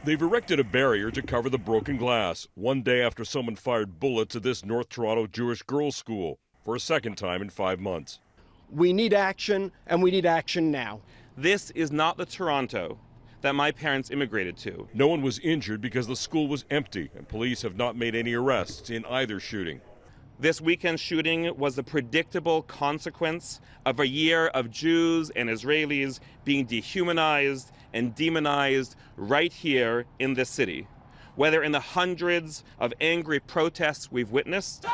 They've erected a barrier to cover the broken glass, one day after someone fired bullets at this North Toronto Jewish girls' school for a second time in 5 months. We need action, and we need action now. This is not the Toronto that my parents immigrated to. No one was injured because the school was empty, and police have not made any arrests in either shooting. This weekend shooting was the predictable consequence of a year of Jews and Israelis being dehumanized and demonized right here in this city. Whether in the hundreds of angry protests we've witnessed,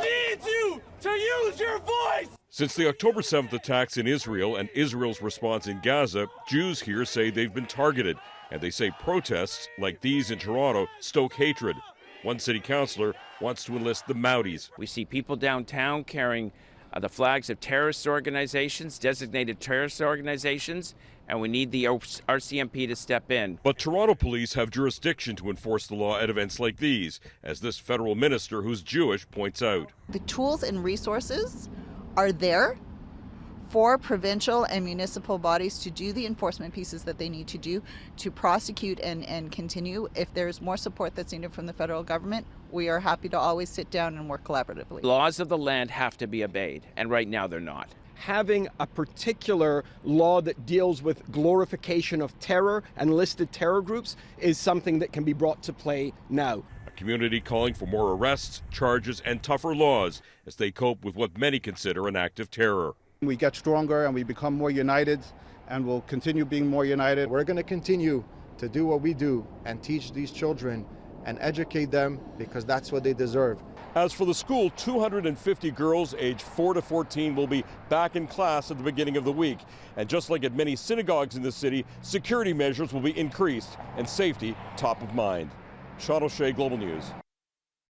needs you to use your voice! Since the October 7th attacks in Israel and Israel's response in Gaza, Jews here say they've been targeted, and they say protests like these in Toronto stoke hatred. One city councillor wants to enlist the Mounties. We see people downtown carrying the flags of terrorist organizations, designated terrorist organizations, and we need the RCMP to step in. But Toronto police have jurisdiction to enforce the law at events like these, as this federal minister who's Jewish points out. The tools and resources are there for provincial and municipal bodies to do the enforcement pieces that they need to do to prosecute and continue. If there's more support that's needed from the federal government, we are happy to always sit down and work collaboratively. Laws of the land have to be obeyed, and right now they're not. Having a particular law that deals with glorification of terror and listed terror groups is something that can be brought to play now. A community calling for more arrests, charges, and tougher laws as they cope with what many consider an act of terror. We get stronger and we become more united, and we'll continue being more united. We're going to continue to do what we do and teach these children and educate them, because that's what they deserve. As for the school, 250 girls aged 4 to 14 will be back in class at the beginning of the week. And just like at many synagogues in the city, security measures will be increased and safety top of mind. Sean O'Shea, Global News.